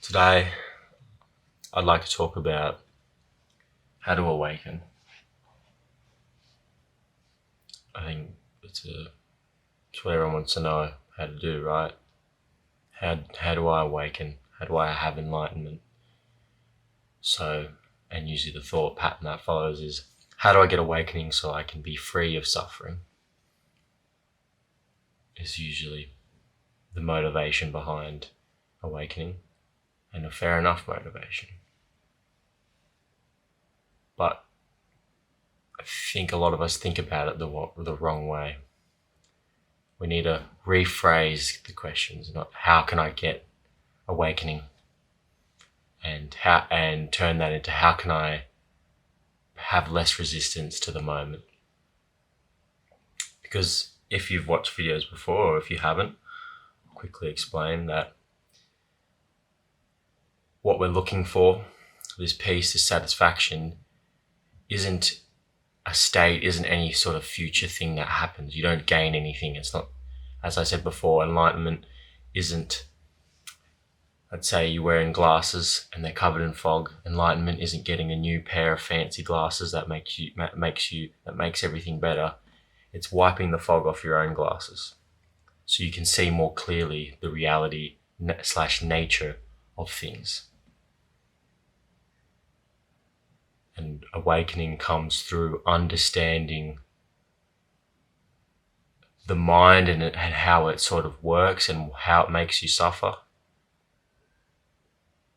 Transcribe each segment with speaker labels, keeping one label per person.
Speaker 1: Today, I'd like to talk about how to awaken. I think it's what everyone wants to know how to do, right? How do I awaken? How do I have enlightenment? And usually the thought pattern that follows is, how do I get awakening so I can be free of suffering? Is usually the motivation behind awakening, and a fair enough motivation. But I think a lot of us think about it the wrong way. We need to rephrase the questions, not how can I get awakening, and turn that into how can I have less resistance to the moment. Because if you've watched videos before, or if you haven't, I'll quickly explain that what we're looking for, this peace, this satisfaction, isn't a state, isn't any sort of future thing that happens. You don't gain anything. It's not, as I said before, enlightenment isn't, let's say you're wearing glasses and they're covered in fog. Enlightenment isn't getting a new pair of fancy glasses that makes everything better. It's wiping the fog off your own glasses so you can see more clearly the reality / nature of things. And awakening comes through understanding the mind and how it sort of works and how it makes you suffer.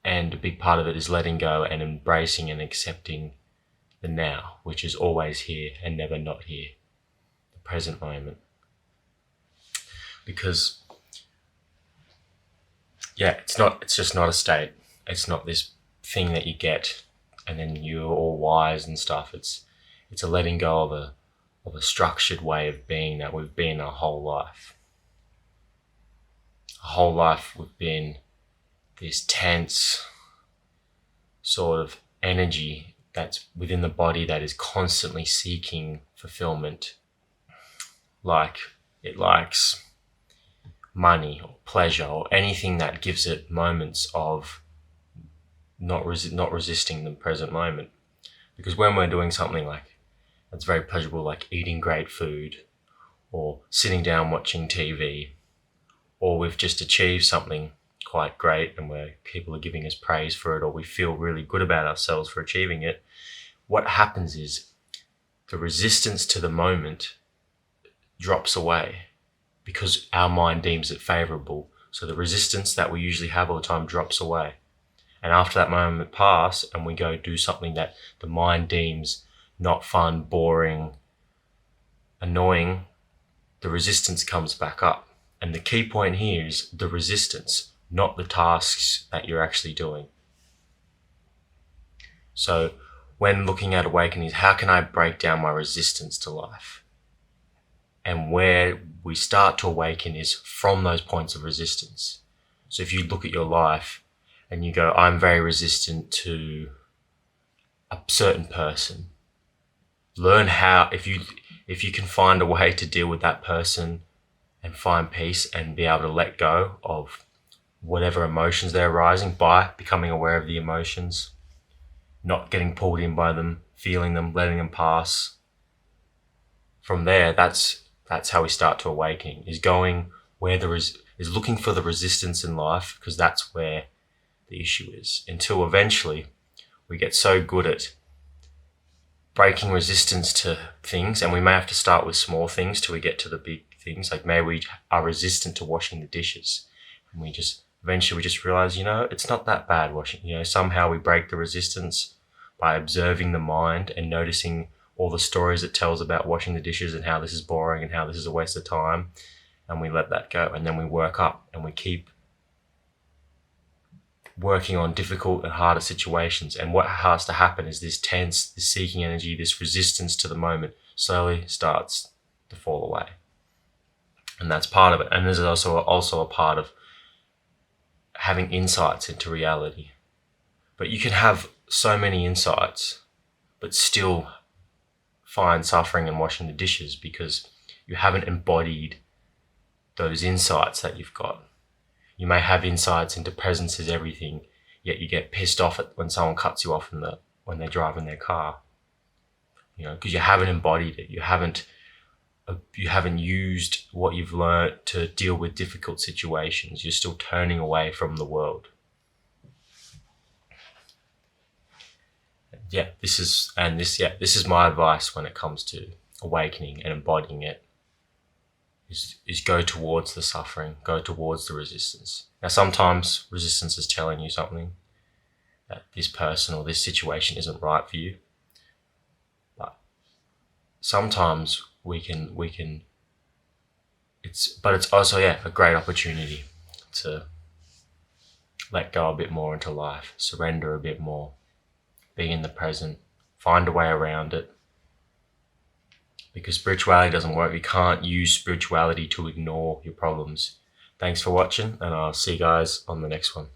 Speaker 1: And a big part of it is letting go and embracing and accepting the now, which is always here and never not here, the present moment. Because, it's just not a state. It's not this thing that you get and then you're all wise and stuff. It's a letting go of a structured way of being that we've been our whole life. Our whole life we've been this tense sort of energy that's within the body that is constantly seeking fulfillment. Like it likes money or pleasure or anything that gives it moments of not resisting the present moment. Because when we're doing something like that's very pleasurable, like eating great food or sitting down watching TV, or we've just achieved something quite great and where people are giving us praise for it, or we feel really good about ourselves for achieving it, what happens is the resistance to the moment drops away because our mind deems it favorable. So the resistance that we usually have all the time drops away. And after that moment pass and we go do something that the mind deems not fun, boring, annoying, the resistance comes back up. And the key point here is the resistance, not the tasks that you're actually doing. So when looking at awakening, how can I break down my resistance to life? And where we start to awaken is from those points of resistance. So if you look at your life and you go, I'm very resistant to a certain person, learn how, if you can find a way to deal with that person and find peace and be able to let go of whatever emotions they're arising by becoming aware of the emotions, not getting pulled in by them, feeling them, letting them pass. From there, that's how we start to awaken, is going where there is looking for the resistance in life, because that's where the issue is, until eventually we get so good at breaking resistance to things, and we may have to start with small things till we get to the big things. Like maybe we are resistant to washing the dishes, and eventually we just realize, it's not that bad washing. Somehow we break the resistance by observing the mind and noticing all the stories it tells about washing the dishes and how this is boring and how this is a waste of time, and we let that go. And then we work up and we keep working on difficult and harder situations. And what has to happen is this tense, this seeking energy, this resistance to the moment slowly starts to fall away. And that's part of it. And there's also a part of having insights into reality. But you can have so many insights, but still find suffering in washing the dishes because you haven't embodied those insights that you've got. You may have insights into presence is everything yet you get pissed off at when someone cuts you off when they're driving their car. Because you haven't embodied it. You haven't used what you've learned to deal with difficult situations. You're still turning away from the world. This is my advice when it comes to awakening and embodying it. Is go towards the suffering, go towards the resistance. Now, sometimes resistance is telling you something, that this person or this situation isn't right for you. But sometimes it's also a great opportunity to let go a bit more into life, surrender a bit more, be in the present, find a way around it. Because spirituality doesn't work. You can't use spirituality to ignore your problems. Thanks for watching, and I'll see you guys on the next one.